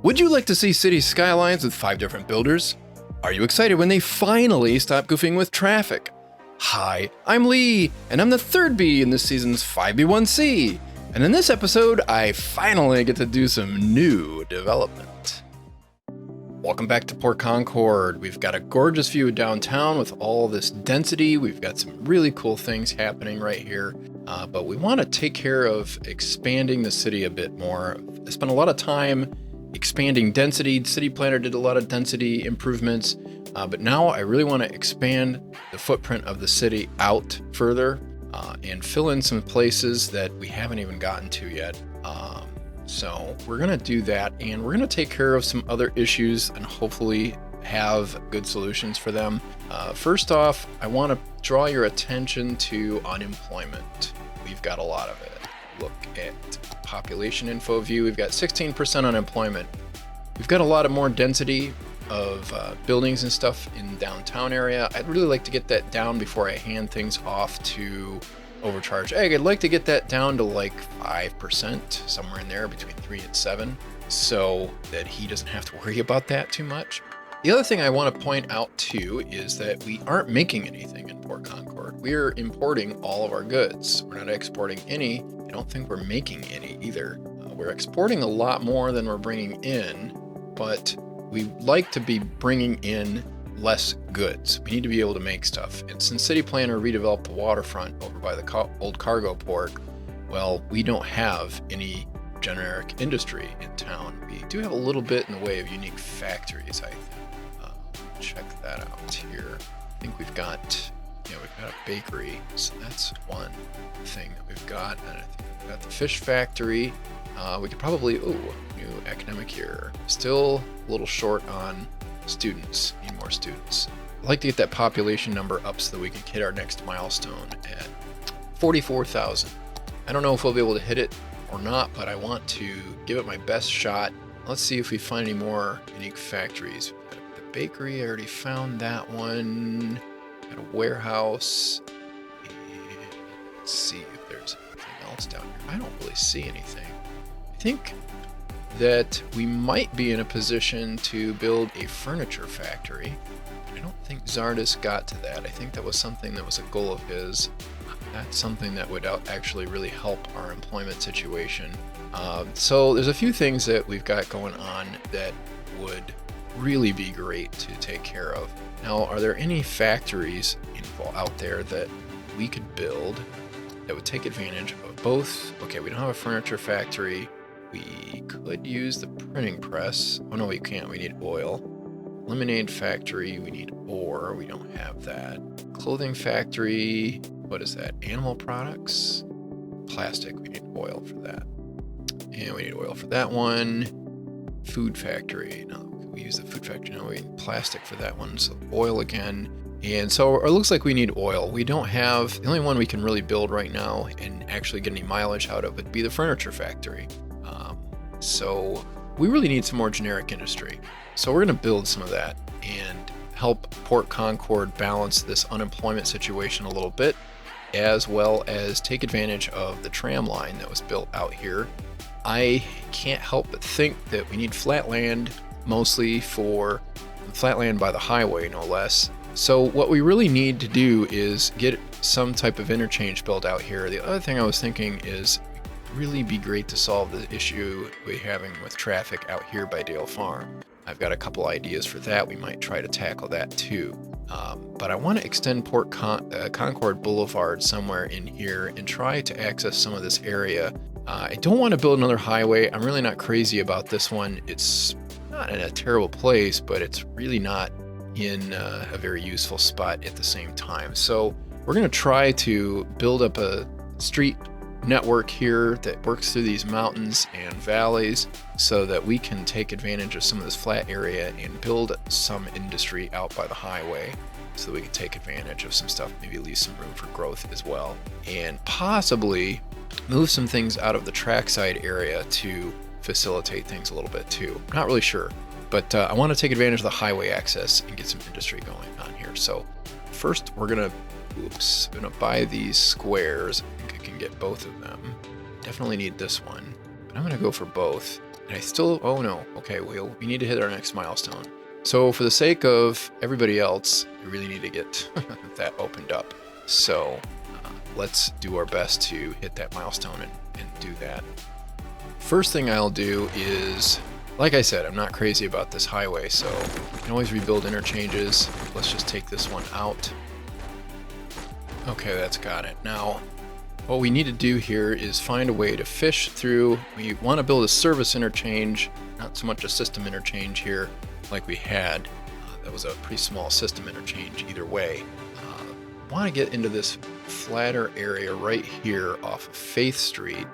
Would you like to see Cities Skylines with 5 different builders? Are you excited when they finally stop goofing with traffic? Hi, I'm Lee, and I'm the third B in this season's 5B1C. And in this episode, I finally get to do some new development. Welcome back to Port Concord. We've got a gorgeous view of downtown with all this density. We've got some really cool things happening right here. But we want to take care of expanding the city a bit more. I spent a lot of time expanding density. City planner did a lot of density improvements, but now I really want to expand the footprint of the city out further and fill in some places that we haven't even gotten to yet. So we're going to do that, and we're going to take care of some other issues and hopefully have good solutions for them. First off, I want to draw your attention to unemployment. We've got a lot of it. Look at population info view. We've got 16% unemployment. We've got a lot of more density of buildings and stuff in downtown area. I'd really like to get that down before I hand things off to Overcharge Egg. I'd like to get that down to like 5%, somewhere in there between 3 and 7, so that he doesn't have to worry about that too much. The other thing I want to point out too is that we aren't making anything in Port Concord. We're importing all of our goods. We're not exporting any. I don't think we're making any either. We're exporting a lot more than we're bringing in, but we like to be bringing in less goods. We need to be able to make stuff. And since City Planner redeveloped the waterfront over by the old cargo port, well, we don't have any generic industry in town. We do have a little bit in the way of unique factories, I think. Check that out here. I think we've got a bakery, so that's one thing that we've got. And I think we've got the fish factory. We could probably, new academic year. Still a little short on students, need more students. I'd like to get that population number up so that we can hit our next milestone at 44,000. I don't know if we'll be able to hit it or not, but I want to give it my best shot. Let's see if we find any more unique factories. The bakery, I already found that one. Got a warehouse. And let's see if there's anything else down here. I don't really see anything. I think that we might be in a position to build a furniture factory. I don't think Zardis got to that. I think that was something that was a goal of his. That's something that would actually really help our employment situation. So there's a few things that we've got going on that would really be great to take care of. Now, are there any factories out there that we could build that would take advantage of both? Okay, we don't have a furniture factory. We could use the printing press. Oh no, we can't. We need oil. Lemonade factory. We need ore. We don't have that. Clothing factory. What is that? Animal products. Plastic. We need oil for that. And we need oil for that one. Food factory. No, we use the food factory. No, we need plastic for that one. So oil again. And so it looks like we need oil. We don't have, the only one we can really build right now and actually get any mileage out of would be the furniture factory. So we really need some more generic industry. So we're going to build some of that and help Port Concord balance this unemployment situation a little bit, as well as take advantage of the tram line that was built out here. I can't help but think that we need flat land, mostly for flat land by the highway, no less. So what we really need to do is get some type of interchange built out here. The other thing I was thinking is really be great to solve the issue we're having with traffic out here by Dale Farm. I've got a couple ideas for that. We might try to tackle that too. But I want to extend Port Concord Boulevard somewhere in here and try to access some of this area. I don't want to build another highway. I'm really not crazy about this one. It's not in a terrible place, but it's really not in a very useful spot at the same time. So we're going to try to build up a street network here that works through these mountains and valleys so that we can take advantage of some of this flat area and build some industry out by the highway so that we can take advantage of some stuff, maybe leave some room for growth as well, and possibly move some things out of the trackside area to facilitate things a little bit too. Not really sure, but I want to take advantage of the highway access and get some industry going on here. So first we're gonna buy these squares. I think I can get both of them. Definitely need this one, but I'm going to go for both. And I still, oh no, okay, we need to hit our next milestone. So for the sake of everybody else, we really need to get that opened up. So let's do our best to hit that milestone and do that. First thing I'll do is, like I said, I'm not crazy about this highway, so you can always rebuild interchanges. Let's just take this one out. Okay, that's got it. Now, what we need to do here is find a way to fish through. We want to build a service interchange, not so much a system interchange here like we had. That was a pretty small system interchange either way. Want to get into this flatter area right here off of Faith Street,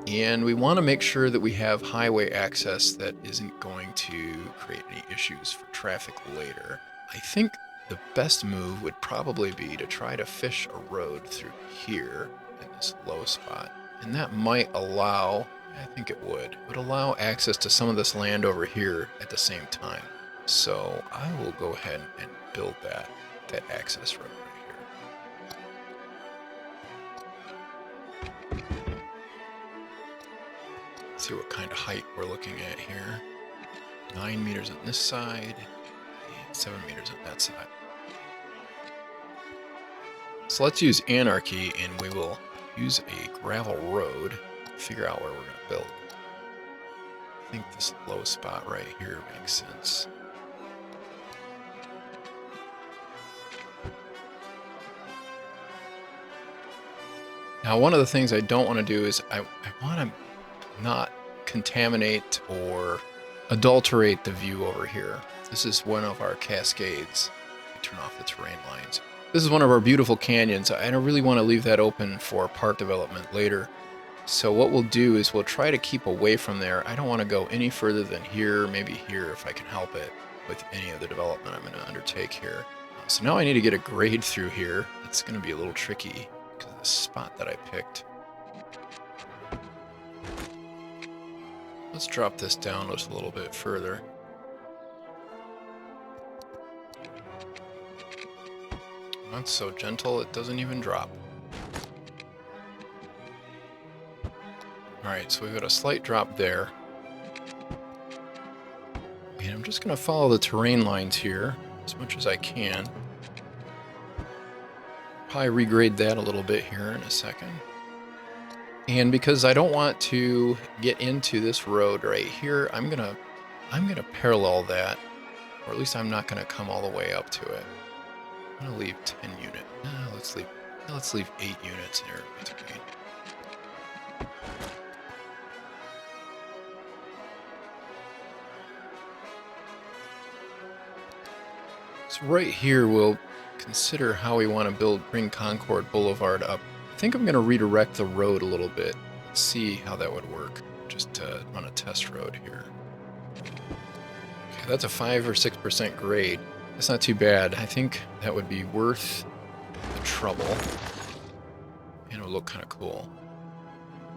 and we want to make sure that we have highway access that isn't going to create any issues for traffic later. I think the best move would probably be to try to fish a road through here in this low spot, and that might allow, I think it would allow access to some of this land over here at the same time. So I will go ahead and build that access road right here. Let's see what kind of height we're looking at here. 9 meters on this side, and 7 meters on that side. So let's use Anarchy, and we will use a gravel road to figure out where we're going to build. I think this low spot right here makes sense. Now, one of the things I don't want to do is I want to not contaminate or adulterate the view over here. This is one of our cascades. Turn off the terrain lines. This is one of our beautiful canyons. I don't really want to leave that open for park development later. So what we'll do is we'll try to keep away from there. I don't want to go any further than here, maybe here if I can help it with any of the development I'm going to undertake here. So now I need to get a grade through here. It's going to be a little tricky because of the spot that I picked. Let's drop this down just a little bit further. That's so gentle, it doesn't even drop. Alright, so we've got a slight drop there. And I'm just going to follow the terrain lines here as much as I can. Probably regrade that a little bit here in a second. And because I don't want to get into this road right here, I'm gonna parallel that, or at least I'm not gonna come all the way up to it. I'm gonna leave 10 units. Let's leave 8 units here between. So right here we'll consider how we want to bring Concord Boulevard up. I think I'm going to redirect the road a little bit. Let's see how that would work. Just to run a test road here. Okay, that's a 5 or 6% grade. That's not too bad. I think that would be worth the trouble. And it would look kind of cool.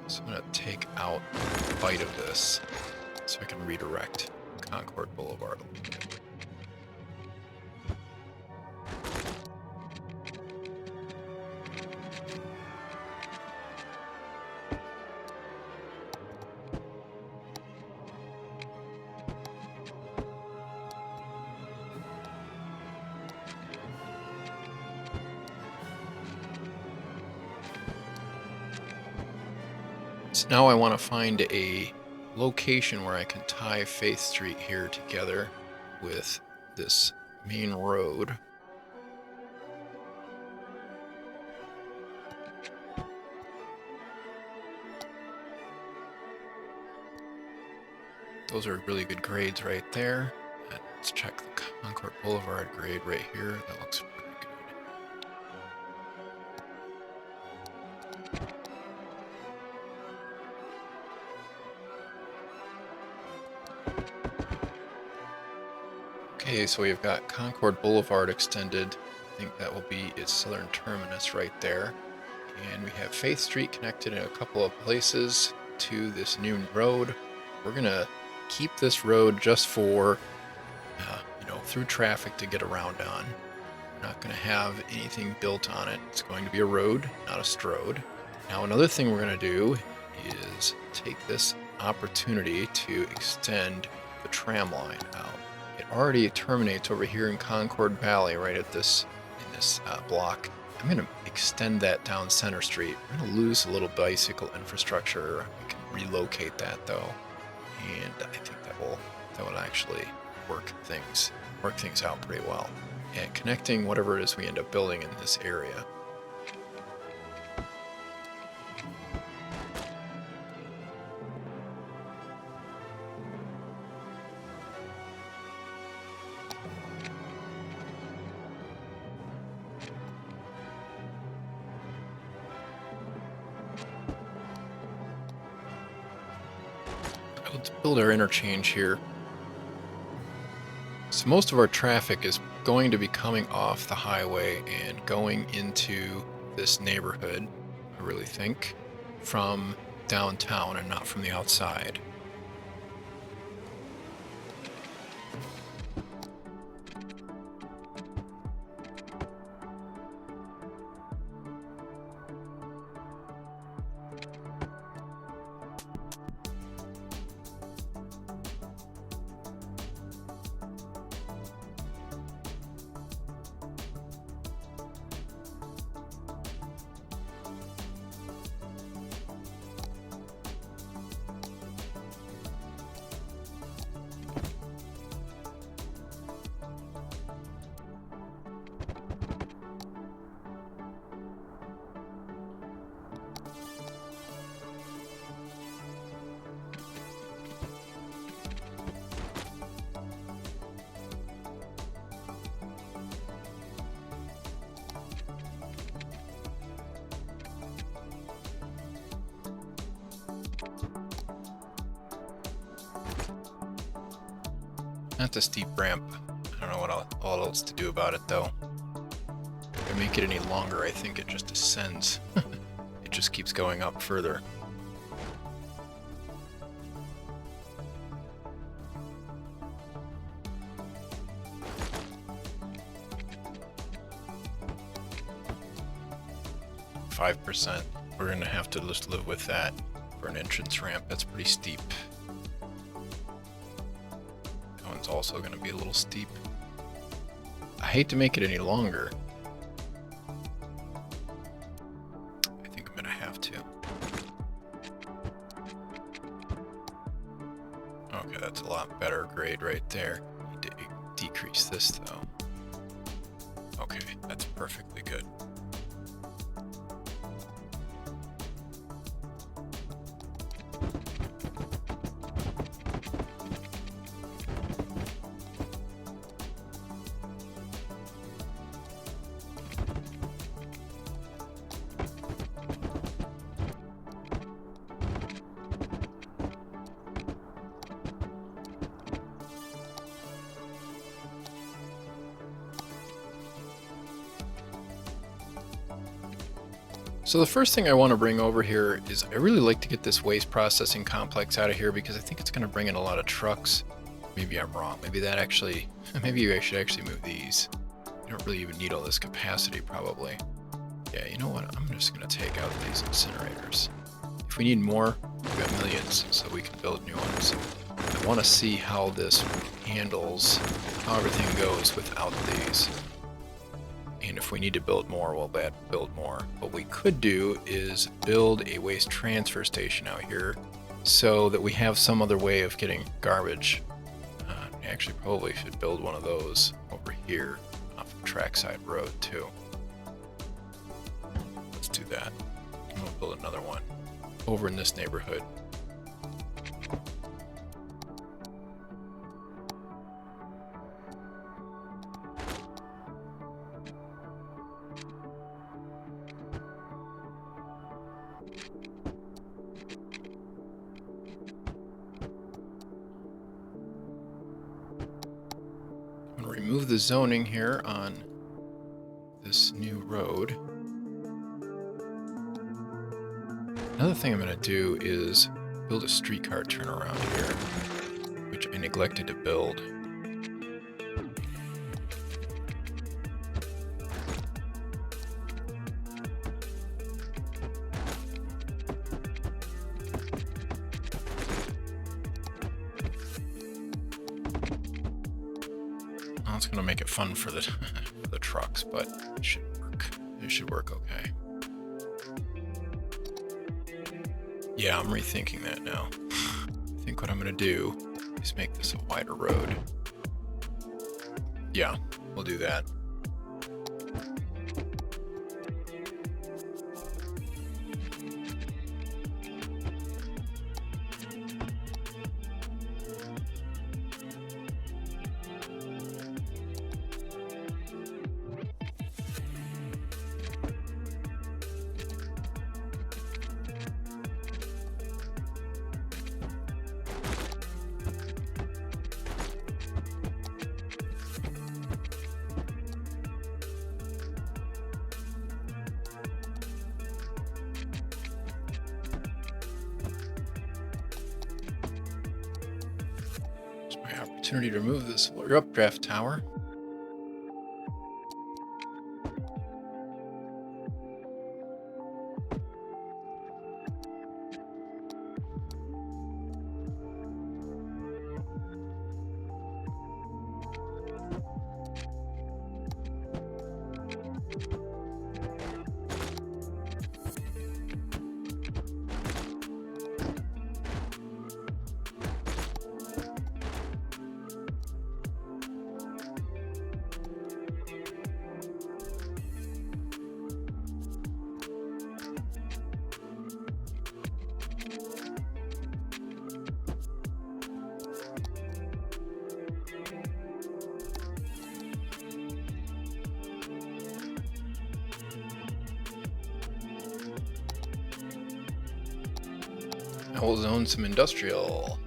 So I'm going to take out a bite of this so I can redirect Concord Boulevard a little bit. So now I want to find a location where I can tie Faith Street here together with this main road. Those are really good grades right there. Let's check the Concord Boulevard grade right here. That looks pretty good. Okay, so we've got Concord Boulevard extended. I think that will be its southern terminus right there. And we have Faith Street connected in a couple of places to this new road. We're going to keep this road just for, through traffic to get around on. We're not going to have anything built on it. It's going to be a road, not a strode. Now, another thing we're going to do is take this opportunity to extend the tram line out. It already terminates over here in Concord Valley, right at this block. I'm going to extend that down Center Street. We're going to lose a little bicycle infrastructure. We can relocate that though, and I think that will actually work things out pretty well. And connecting whatever it is we end up building in this area. Let's build our interchange here. So most of our traffic is going to be coming off the highway and going into this neighborhood, I really think, from downtown and not from the outside. Not the steep ramp. I don't know what else to do about it though. If I make it any longer, I think it just ascends. It just keeps going up further. %. We're gonna have to just live with that for an entrance ramp. That's pretty steep. It's also going to be a little steep. I hate to make it any longer. I think I'm going to have to. Okay, that's a lot better grade right there. Need to decrease this though. Okay, that's perfectly good. So the first thing I want to bring over here is I really like to get this waste processing complex out of here because I think it's going to bring in a lot of trucks. Maybe I'm wrong. Maybe I should actually move these. You don't really even need all this capacity probably. Yeah, you know what? I'm just going to take out these incinerators. If we need more, we've got millions, so we can build new ones. I want to see how this handles, how everything goes without these. And if we need to build more, we'll build more. What we could do is build a waste transfer station out here so that we have some other way of getting garbage. Actually, probably should build one of those over here off of Trackside Road too. Let's do that. And we'll build another one over in this neighborhood. Remove the zoning here on this new road. Another thing I'm going to do is build a streetcar turnaround here, which I neglected to build. Well, it's gonna make it fun for the for the trucks, but it should work. It should work okay. Yeah, I'm rethinking that now. I think what I'm gonna do is make this a wider road. Yeah, we'll do that. Opportunity to remove this updraft tower. I will zone some industrial.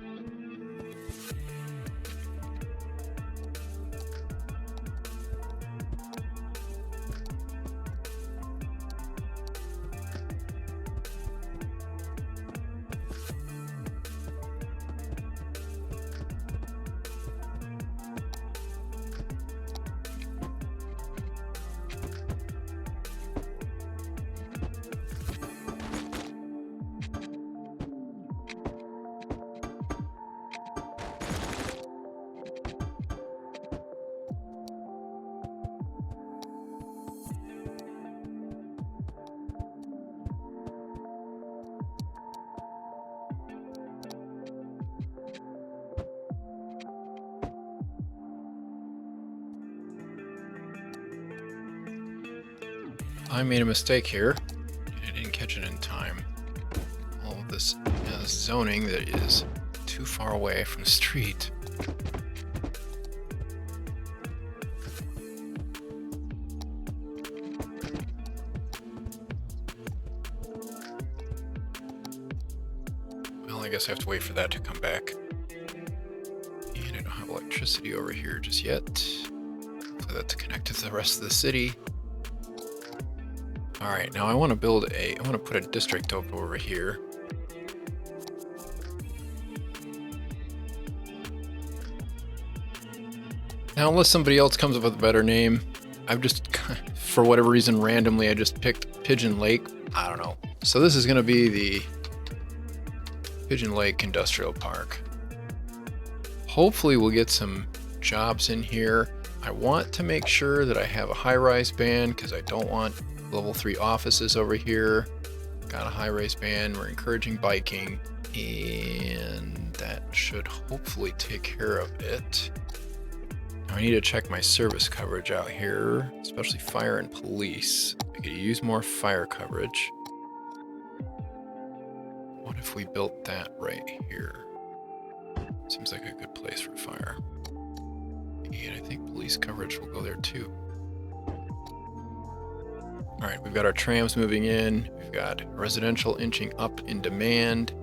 I made a mistake here. I didn't catch it in time. All of this zoning that is too far away from the street. Well, I guess I have to wait for that to come back. And I don't have electricity over here just yet. Hopefully that's connected to the rest of the city. All right, now I want to put a district over here. Now, unless somebody else comes up with a better name, I've just, for whatever reason, randomly, I just picked Pigeon Lake. I don't know. So this is going to be the Pigeon Lake Industrial Park. Hopefully we'll get some jobs in here. I want to make sure that I have a high-rise ban because I don't want level 3 offices over here. Got a high-rise ban. We're encouraging biking, and that should hopefully take care of it. Now I need to check my service coverage out here, especially fire and police. I could use more fire coverage. What if we built that right here? Seems like a good place for fire. And I think police coverage will go there too. All right, we've got our trams moving in. We've got residential inching up in demand.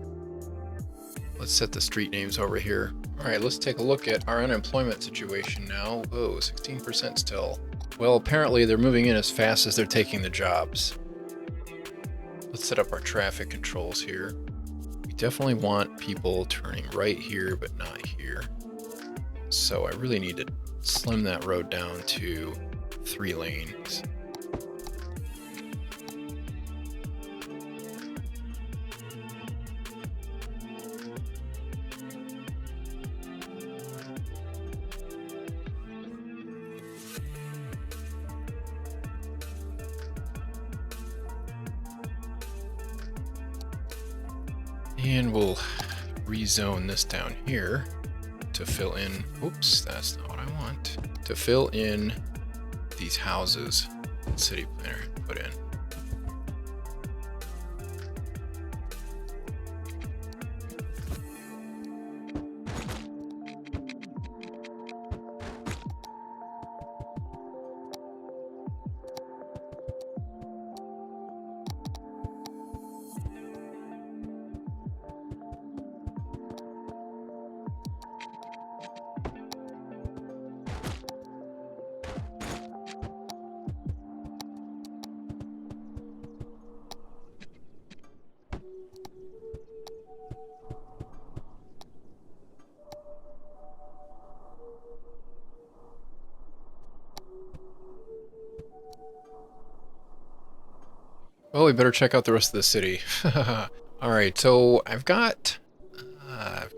Let's set the street names over here. All right, let's take a look at our unemployment situation now. Whoa, 16% still. Well, apparently they're moving in as fast as they're taking the jobs. Let's set up our traffic controls here. We definitely want people turning right here, but not here. So I really need to slim that road down to 3 lanes. And we'll rezone this down here to fill in, oops, that's not what I want, to fill in these houses city planner put in. Well, we better check out the rest of the city. All right, so I've got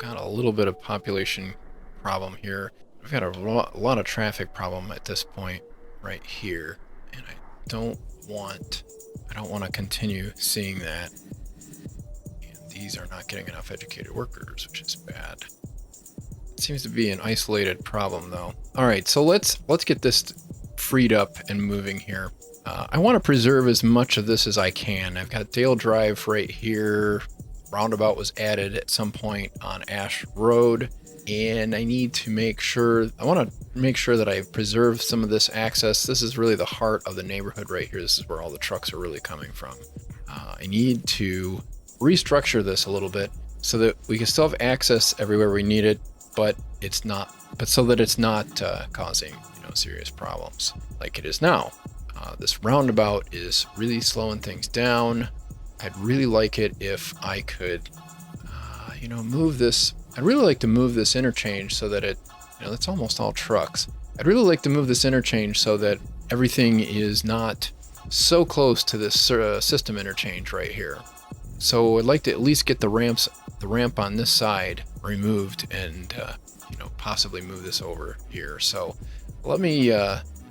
a little bit of population problem here. I've got a lot of traffic problem at this point right here, and I don't want to continue seeing that. And these are not getting enough educated workers, which is bad. It seems to be an isolated problem, though. All right, so let's get this freed up and moving here. I want to preserve as much of this as I can. I've got Dale Drive right here. Roundabout was added at some point on Ash Road, and I want to make sure that I preserve some of this access. This is really the heart of the neighborhood right here. This is where all the trucks are really coming from. I need to restructure this a little bit so that we can still have access everywhere we need it, but so that it's not causing serious problems like it is now. This roundabout is really slowing things down. I'd really like it if I could, move this. I'd really like to move this interchange so that it's almost all trucks. I'd really like to move this interchange so that everything is not so close to this system interchange right here. So I'd like to at least get the ramp on this side removed and, possibly move this over here. So let me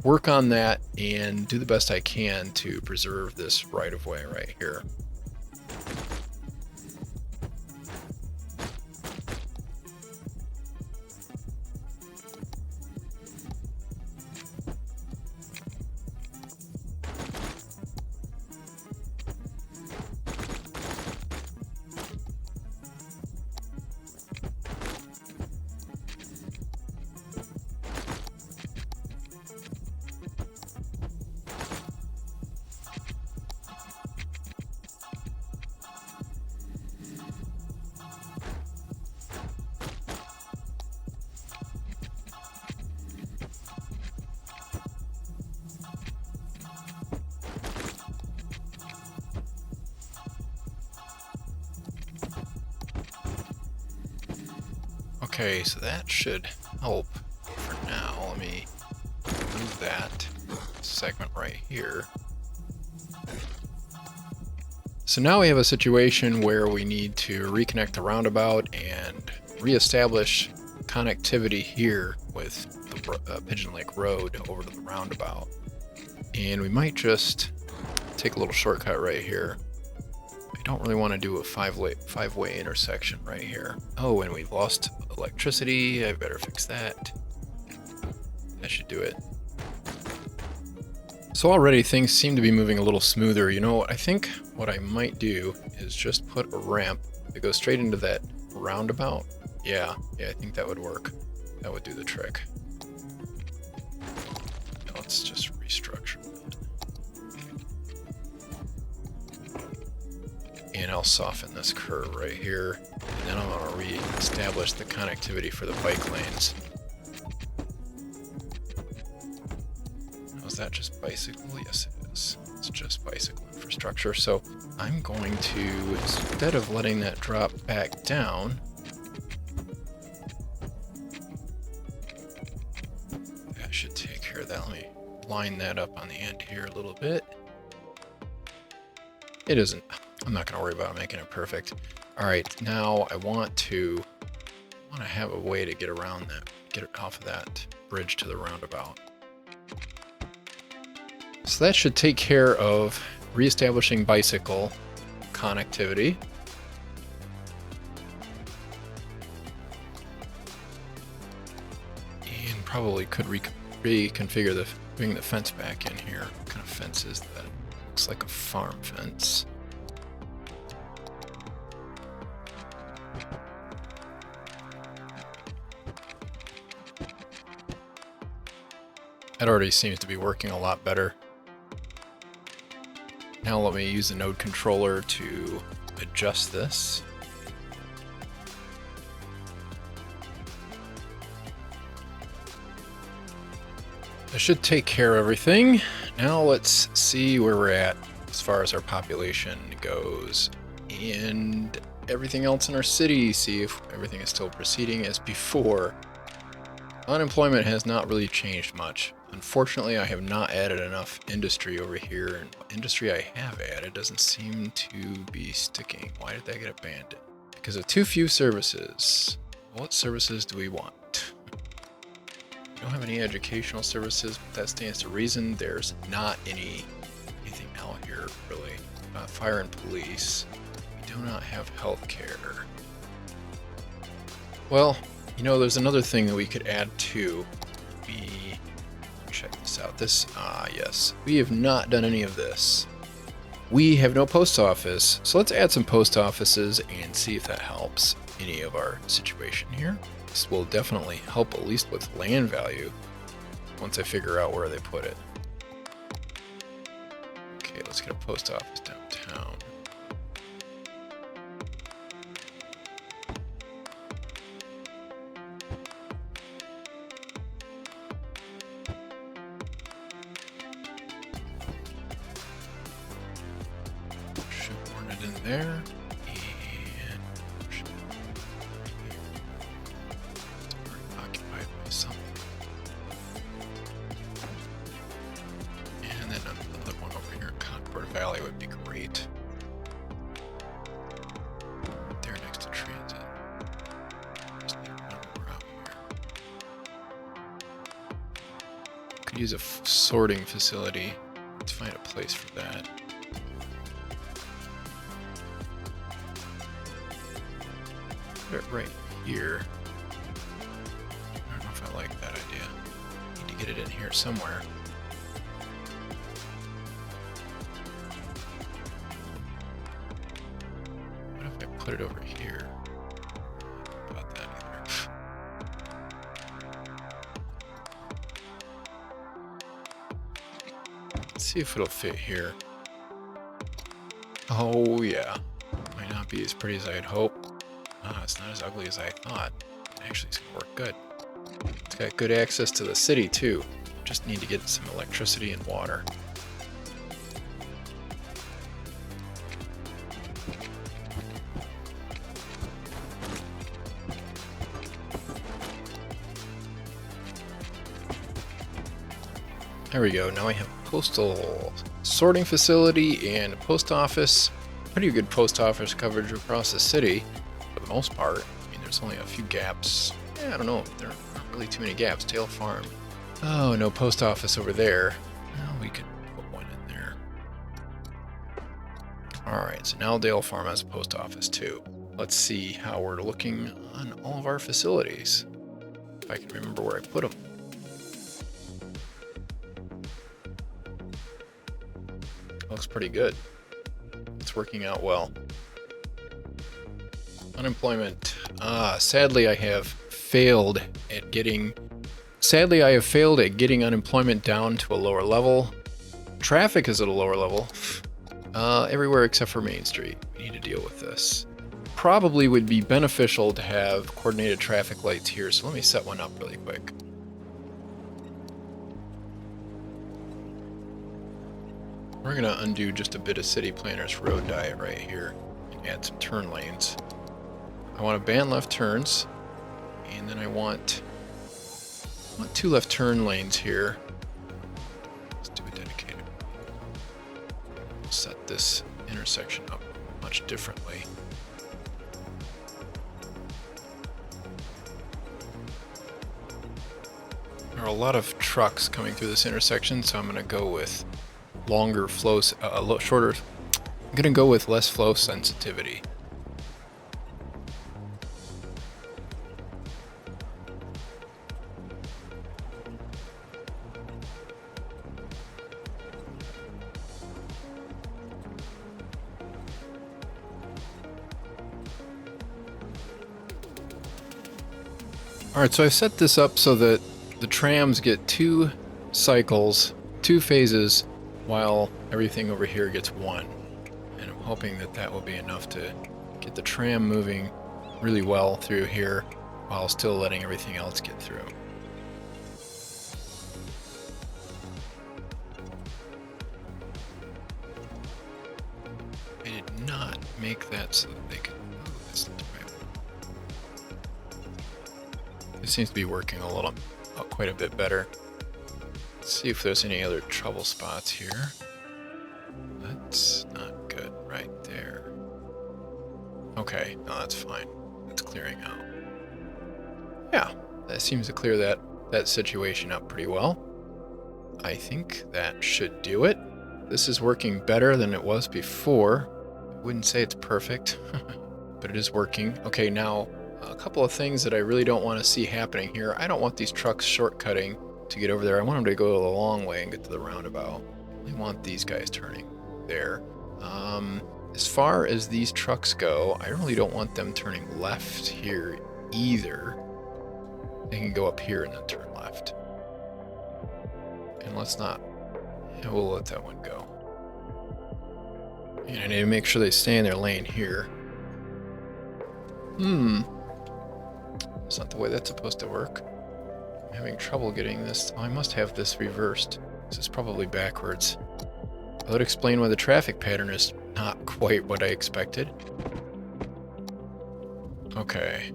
work on that and do the best I can to preserve this right of way right here. Okay, so that should help for now. Let me move that segment right here. So now we have a situation where we need to reconnect the roundabout and reestablish connectivity here with the Pigeon Lake Road over to the roundabout. And we might just take a little shortcut right here. I don't really want to do a five-way intersection right here. Oh, and we've lost electricity. I better fix that. That should do it. So already things seem to be moving a little smoother. I think what I might do is just put a ramp that goes straight into that roundabout. Yeah, I think that would work. That would do the trick. Now let's just restructure that. And I'll soften this curve right here. And then I'm going to re-establish the connectivity for the bike lanes. Now, is that just bicycle? Yes, it is. It's just bicycle infrastructure. So I'm going to, instead of letting that drop back down, that should take care of that. Let me line that up on the end here a little bit. It isn't. I'm not going to worry about making it perfect. All right, now I want to have a way to get around that, get it off of that bridge to the roundabout. So that should take care of reestablishing bicycle connectivity. probably could reconfigure bring the fence back in here. What kind of fence is that? Looks like a farm fence. That already seems to be working a lot better. Now let me use the node controller to adjust this. That should take care of everything. Now let's see where we're at as far as our population goes and everything else in our city. See if everything is still proceeding as before. Unemployment has not really changed much. Unfortunately, I have not added enough industry over here, and the industry I have added doesn't seem to be sticking. Why did that get abandoned? Because of too few services. What services do we want? We don't have any educational services, but that stands to reason. There's not anything out here, really. Fire and police. We do not have healthcare. Well, you know, there's another thing that we could add to. Check this out. Yes. We have not done any of this. We have no post office, so let's add some post offices and see if that helps any of our situation here. This will definitely help, at least with land value, once I figure out where they put it. Okay, let's get a post office downtown. There, and occupied by something. And then another one over here in Concord Valley would be great. Right there next to transit. Just need one more out here. Could use a sorting facility. Let's find a place for that. Put it right here. I don't know if I like that idea. Need to get it in here somewhere. What if I put it over here? Not about that either. Let's see if it'll fit here. Oh yeah. Might not be as pretty as I had hoped. It's not as ugly as I thought. Actually, it's gonna work good. It's got good access to the city too. Just need to get some electricity and water. There we go. Now I have a postal sorting facility and a post office. Pretty good post office coverage across the city. For the most part. I mean, there's only a few gaps. Yeah, I don't know. There aren't really too many gaps. Tail Farm. Oh, no post office over there. Well, we could put one in there. Alright, so now Dale Farm has a post office too. Let's see how we're looking on all of our facilities. If I can remember where I put them. Looks pretty good. It's working out well. Unemployment. Sadly I have failed at getting unemployment down to a lower level. Traffic is at a lower level. Everywhere except for Main Street. We need to deal with this. Probably would be beneficial to have coordinated traffic lights here, so let me set one up really quick. We're gonna undo just a bit of City Planner's road diet right here and add some turn lanes. I want to ban left turns, and then I want 2 left turn lanes here. Let's do a dedicated. We'll set this intersection up much differently. There are a lot of trucks coming through this intersection, so I'm going to go with longer flows, shorter. I'm going to go with less flow sensitivity. Alright, so I've set this up so that the trams get 2 cycles, 2 phases, while everything over here gets 1. And I'm hoping that that will be enough to get the tram moving really well through here, while still letting everything else get through. I did not make that so that they could move this way. It seems to be working quite a bit better. Let's see if there's any other trouble spots here. That's not good right there. Okay, no, that's fine. That's clearing out. Yeah, that seems to clear that situation up pretty well. I think that should do it. This is working better than it was before. I wouldn't say it's perfect, but it is working. Okay, now a couple of things that I really don't want to see happening here. I don't want these trucks shortcutting to get over there. I want them to go the long way and get to the roundabout. I want these guys turning there. As far as these trucks go, I really don't want them turning left here either. They can go up here and then turn left. And let's not. Yeah, we'll let that one go. And I need to make sure they stay in their lane here. That's not the way that's supposed to work. I'm having trouble getting this. Oh, I must have this reversed. This is probably backwards. That would explain why the traffic pattern is not quite what I expected. Okay.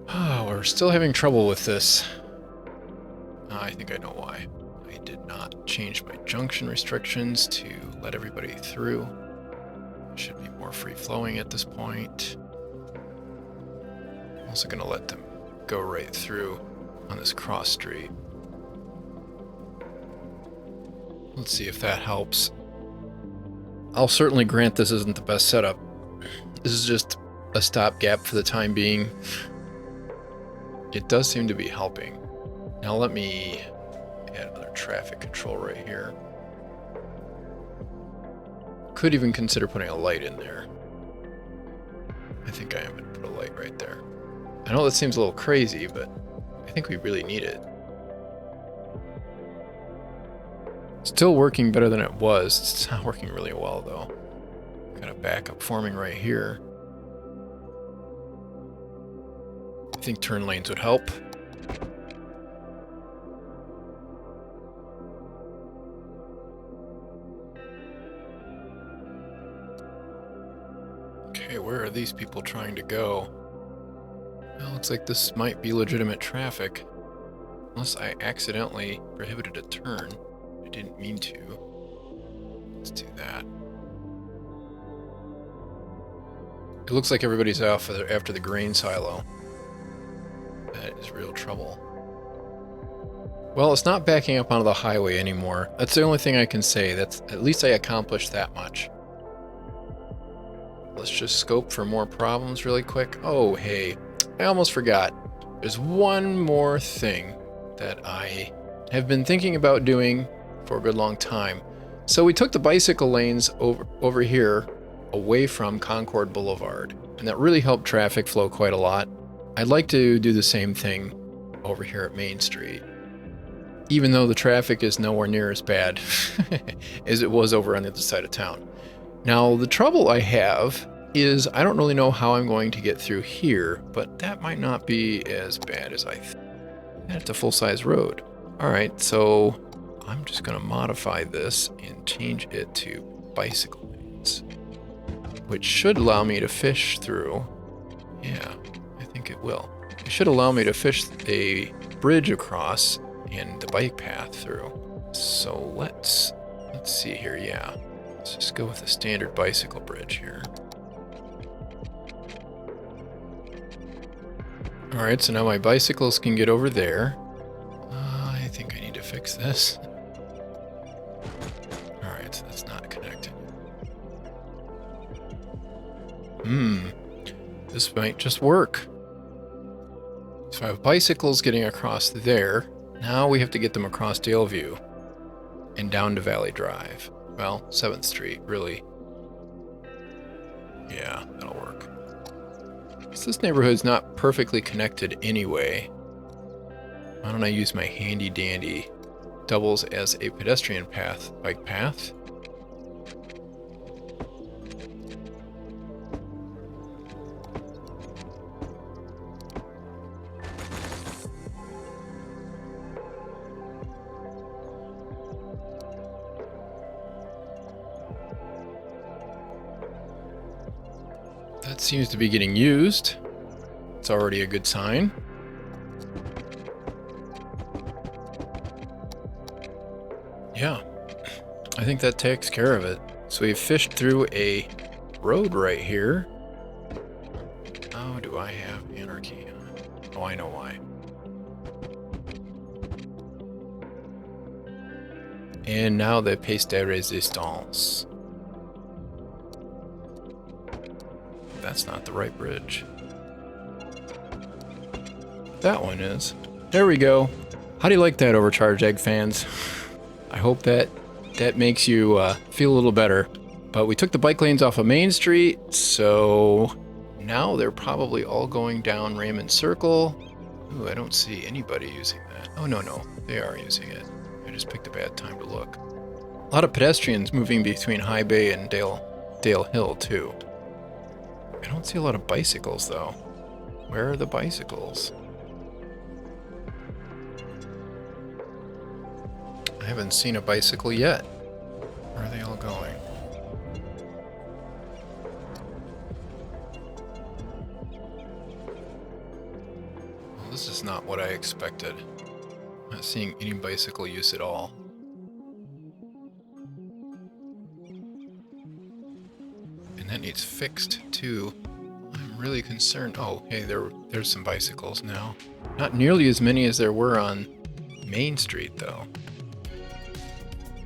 Oh, we're still having trouble with this. I think I know why. I did not change my junction restrictions to let everybody through. It should be more free-flowing at this point. I'm also going to let them go right through on this cross street. Let's see if that helps. I'll certainly grant this isn't the best setup. This is just a stopgap for the time being. It does seem to be helping. Now let me add another traffic control right here. Could even consider putting a light in there. I think I am going to put a light right there. I know that seems a little crazy, but I think we really need it. Still working better than it was. It's not working really well, though. Got a backup forming right here. I think turn lanes would help. Okay, where are these people trying to go? Well, looks like this might be legitimate traffic. Unless I accidentally prohibited a turn. I didn't mean to. Let's do that. It looks like everybody's off after the grain silo. That is real trouble. Well, it's not backing up onto the highway anymore. That's the only thing I can say. That's at least I accomplished that much. Let's just scope for more problems really quick. Oh, hey, I almost forgot. There's one more thing that I have been thinking about doing for a good long time. So we took the bicycle lanes over here away from Concord Boulevard, and that really helped traffic flow quite a lot. I'd like to do the same thing over here at Main Street, even though the traffic is nowhere near as bad as it was over on the other side of town. Now, the trouble I have is I don't really know how I'm going to get through here, but that might not be as bad as I think. It's a full-size road. All right, so I'm just going to modify this and change it to bicycle lanes, which should allow me to fish through. Yeah, I think it will. It should allow me to fish a bridge across and the bike path through. So let's see here. Yeah, let's just go with a standard bicycle bridge here. All right, so now my bicycles can get over there. I think I need to fix this. All right, so that's not connected. This might just work. So I have bicycles getting across there. Now we have to get them across Daleview and down to Valley Drive. Well, 7th Street, really. Yeah, that'll work. So this neighborhood's not perfectly connected anyway. Why don't I use my handy dandy doubles as a pedestrian path, bike path? That seems to be getting used. It's already a good sign. Yeah, I think that takes care of it. So we've fished through a road right here. Oh, do I have anarchy on? Oh, I know why. And now the pièce de résistance. That's not the right bridge. That one is. There we go. How do you like that, Overcharged Egg fans? I hope that makes you feel a little better. But we took the bike lanes off of Main Street, so now they're probably all going down Raymond Circle. Ooh, I don't see anybody using that. Oh, no, they are using it. I just picked a bad time to look. A lot of pedestrians moving between High Bay and Dale Hill, too. I don't see a lot of bicycles, though. Where are the bicycles? I haven't seen a bicycle yet. Where are they all going? Well, this is not what I expected. I'm not seeing any bicycle use at all. And that needs fixed, too. I'm really concerned. Oh, hey, there's some bicycles now. Not nearly as many as there were on Main Street, though.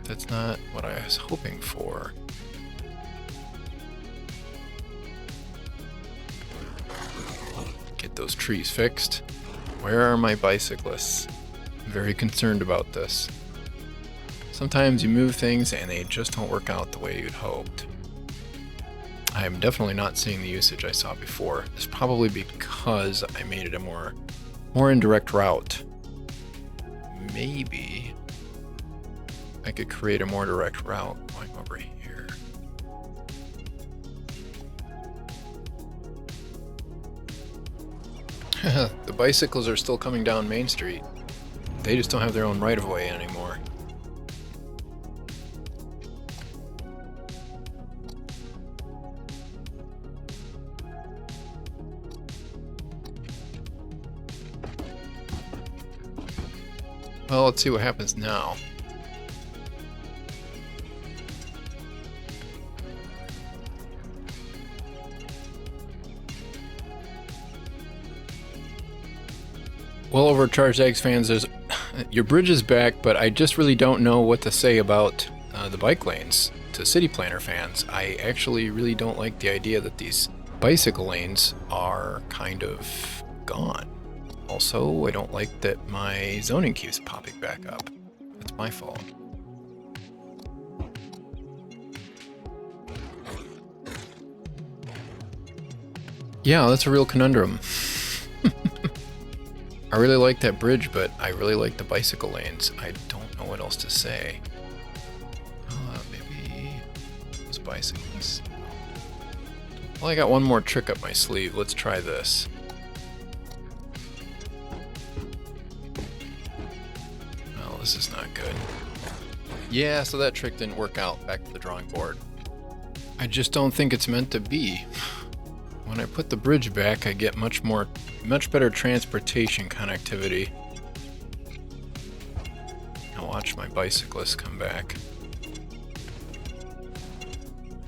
That's not what I was hoping for. Get those trees fixed. Where are my bicyclists? I'm very concerned about this. Sometimes you move things and they just don't work out the way you'd hoped. I am definitely not seeing the usage I saw before. It's probably because I made it a more indirect route. Maybe I could create a more direct route going over here. The bicycles are still coming down Main Street. They just don't have their own right-of-way anymore. Well, let's see what happens now. Well, Overcharged Eggs fans, your bridge is back, but I just really don't know what to say about the bike lanes to City Planner fans. I actually really don't like the idea that these bicycle lanes are kind of gone. Also, I don't like that my zoning keeps popping back up. That's my fault. Yeah, that's a real conundrum. I really like that bridge, but I really like the bicycle lanes. I don't know what else to say. Maybe those bicycles. Well, I got one more trick up my sleeve. Let's try this. Well, this is not good. Yeah, so that trick didn't work out. Back to the drawing board. I just don't think it's meant to be. When I put the bridge back, I get much better transportation connectivity. Now watch my bicyclists come back.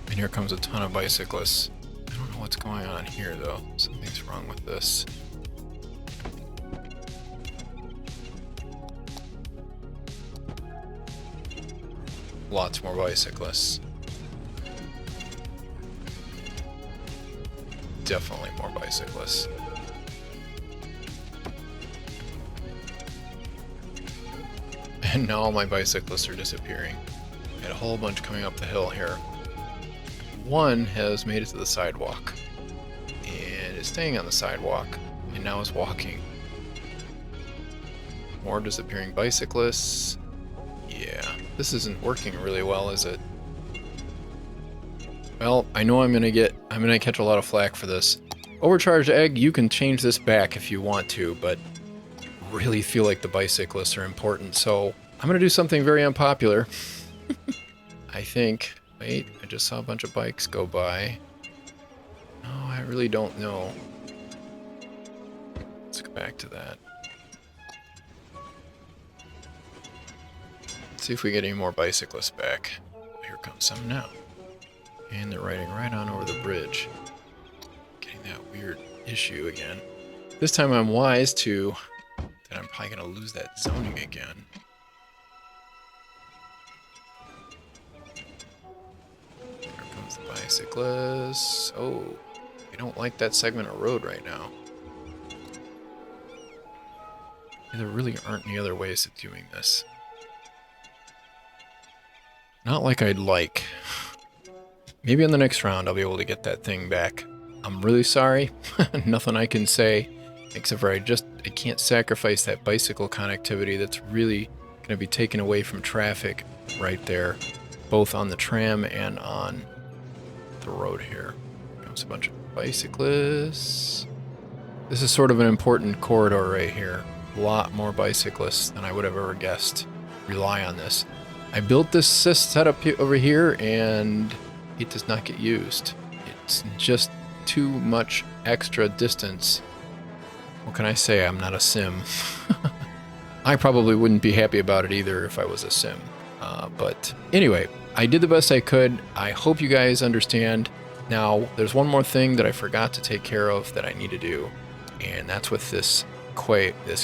And here comes a ton of bicyclists. I don't know what's going on here, though. Something's wrong with this. Lots more bicyclists. Definitely more bicyclists. And now all my bicyclists are disappearing. I had a whole bunch coming up the hill here. One has made it to the sidewalk, and is staying on the sidewalk and now is walking. More disappearing bicyclists. Yeah, this isn't working really well, is it? Well, I know I'm gonna catch a lot of flack for this. Overcharged egg, you can change this back if you want to, but really feel like the bicyclists are important, so I'm gonna do something very unpopular. I think. Wait, I just saw a bunch of bikes go by. No, I really don't know. Let's go back to that. Let's see if we get any more bicyclists back. Here comes some now. And they're riding right on over the bridge. Getting that weird issue again. This time I'm wise to that I'm probably going to lose that zoning again. Here comes the bicyclists. Oh, I don't like that segment of road right now. There really aren't any other ways of doing this. Not like I'd like. Maybe on the next round I'll be able to get that thing back. I'm really sorry. Nothing I can say, except for I can't sacrifice that bicycle connectivity that's really going to be taken away from traffic right there, both on the tram and on the road here. Comes a bunch of bicyclists. This is sort of an important corridor right here. A lot more bicyclists than I would have ever guessed rely on this. I built this setup over here and it does not get used. It's just too much extra distance. What can I say? I'm not a sim. I probably wouldn't be happy about it either if I was a sim. But anyway, I did the best I could. I hope you guys understand. Now, there's one more thing that I forgot to take care of that I need to do, and that's with this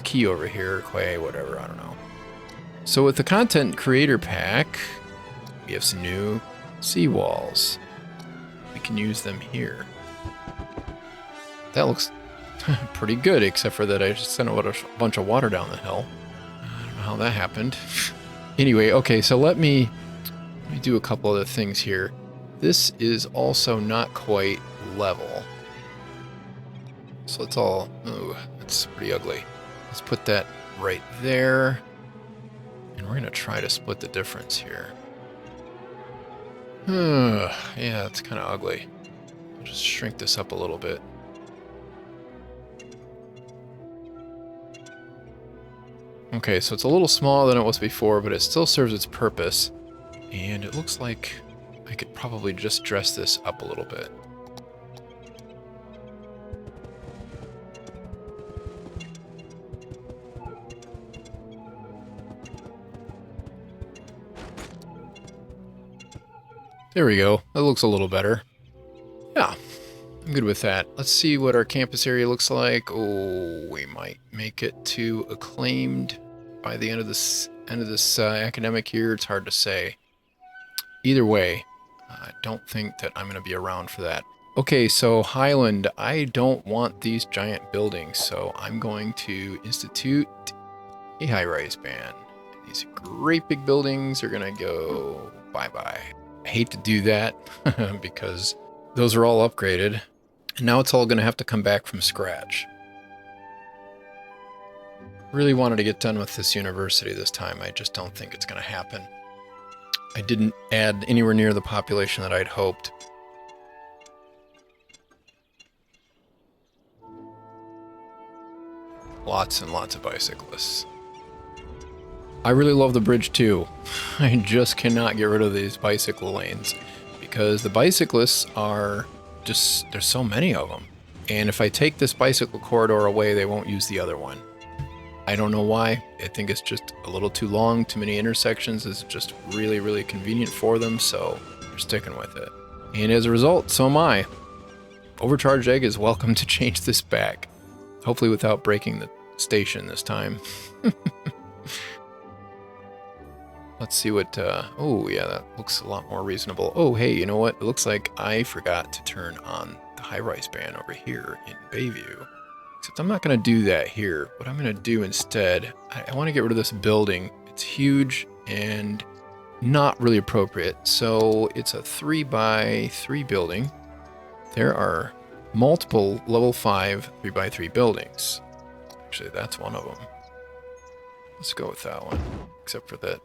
key over here, whatever, I don't know. So with the content creator pack, we have some new seawalls. We can use them here. That looks pretty good, except for that I just sent a bunch of water down the hill. I don't know how that happened. Anyway, okay, so let me do a couple other things here. This is also not quite level. So it's all, ooh, that's pretty ugly. Let's put that right there. And we're gonna try to split the difference here. Yeah, it's kind of ugly. I'll just shrink this up a little bit. Okay, so it's a little smaller than it was before, but it still serves its purpose. And it looks like I could probably just dress this up a little bit. There we go. That looks a little better. Yeah, I'm good with that. Let's see what our campus area looks like. Oh, we might make it to acclaimed by the end of this academic year. It's hard to say. Either way, I don't think that I'm going to be around for that. Okay, so Highland, I don't want these giant buildings, so I'm going to institute a high-rise ban. These great big buildings are going to go bye-bye. I hate to do that because those are all upgraded, and now it's all going to have to come back from scratch. Really wanted to get done with this university this time. I just don't think it's going to happen. I didn't add anywhere near the population that I'd hoped. Lots and lots of bicyclists. I really love the bridge too. I just cannot get rid of these bicycle lanes because the bicyclists are just, there's so many of them. And if I take this bicycle corridor away, they won't use the other one. I don't know why. I think it's just a little too long, too many intersections. It's just really, really convenient for them, so they're sticking with it. And as a result, so am I. Overcharged Egg is welcome to change this back. Hopefully without breaking the station this time. Let's see what, oh yeah, that looks a lot more reasonable. Oh, hey, you know what? It looks like I forgot to turn on the high-rise ban over here in Bayview. Except I'm not going to do that here. What I'm going to do instead, I want to get rid of this building. It's huge and not really appropriate. So it's a 3x3 building. There are multiple level 5 3x3 buildings. Actually, that's one of them. Let's go with that one. Except for that,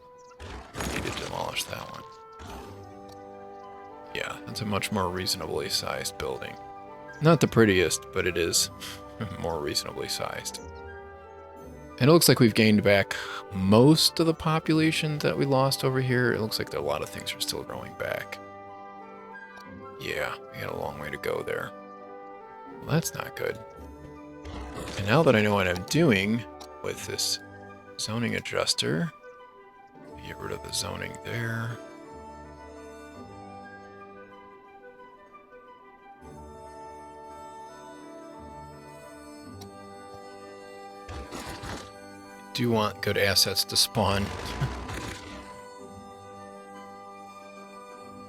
I need to demolish that one. Yeah, that's a much more reasonably sized building. Not the prettiest, but it is more reasonably sized. And it looks like we've gained back most of the population that we lost over here. It looks like a lot of things are still growing back. Yeah, we got a long way to go there. Well, that's not good. And now that I know what I'm doing with this zoning adjuster, get rid of the zoning there. Do want good assets to spawn.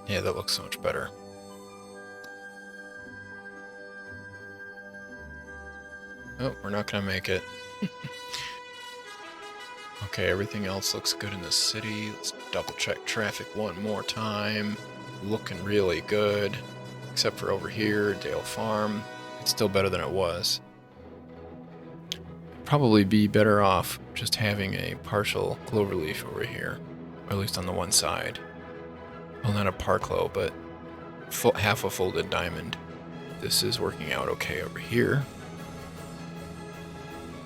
Yeah, that looks so much better. Oh, we're not gonna make it. Okay, everything else looks good in the city. Let's double check traffic one more time. Looking really good. Except for over here, Dale Farm. It's still better than it was. Probably be better off just having a partial cloverleaf over here, or at least on the one side. Well, not a parclo, but half a folded diamond. This is working out okay over here.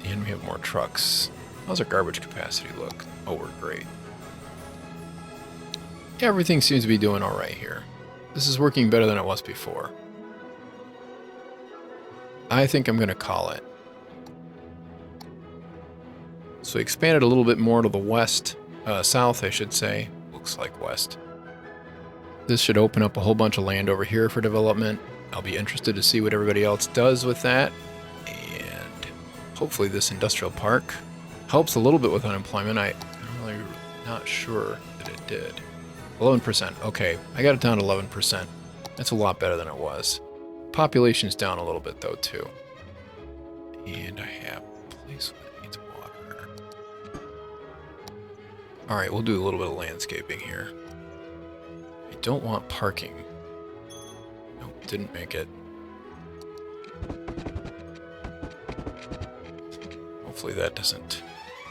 And we have more trucks. How's our garbage capacity look? Oh, we're great. Yeah, everything seems to be doing all right here. This is working better than it was before. I think I'm going to call it. So we expanded a little bit more to the west, south, I should say. Looks like west. This should open up a whole bunch of land over here for development. I'll be interested to see what everybody else does with that. And hopefully this industrial park helps a little bit with unemployment. I'm really not sure that it did. 11%. Okay, I got it down to 11%. That's a lot better than it was. Population's down a little bit though too. And I have a place that needs water. Alright, we'll do a little bit of landscaping here. I don't want parking. Nope, didn't make it. Hopefully that doesn't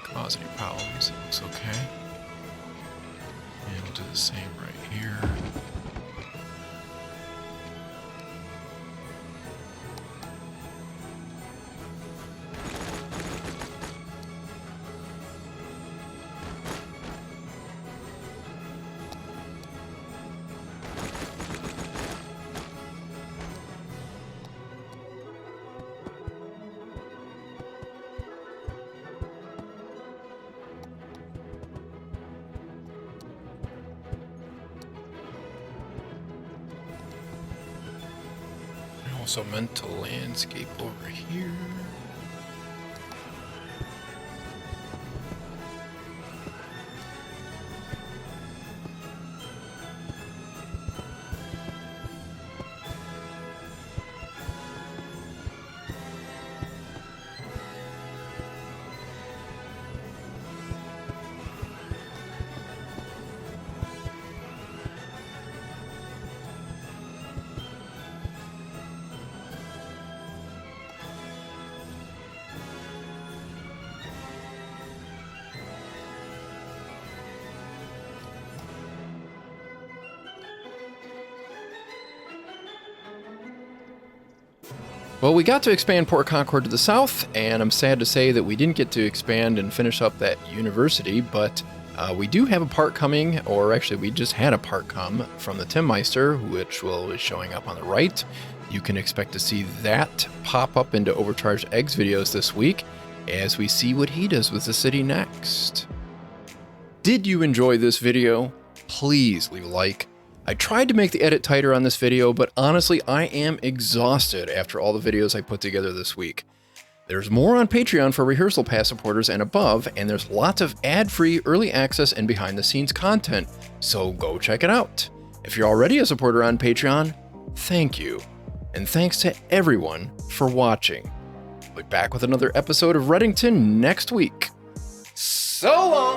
cause any problems. It looks okay. And we'll do the same right here. Also meant to landscape over here. Well, we got to expand Port Concord to the south, and I'm sad to say that we didn't get to expand and finish up that university, but we do have a part coming, or actually we just had a part come from the Tim Meister, which will be showing up on the right. You can expect to see that pop up into Overcharged Eggs videos this week as we see what he does with the city next. Did you enjoy this video? Please leave a like. I tried to make the edit tighter on this video, but honestly, I am exhausted after all the videos I put together this week. There's more on Patreon for Rehearsal Pass supporters and above, and there's lots of ad-free early access and behind-the-scenes content, so go check it out. If you're already a supporter on Patreon, thank you. And thanks to everyone for watching. We'll be back with another episode of Reddington next week. So long!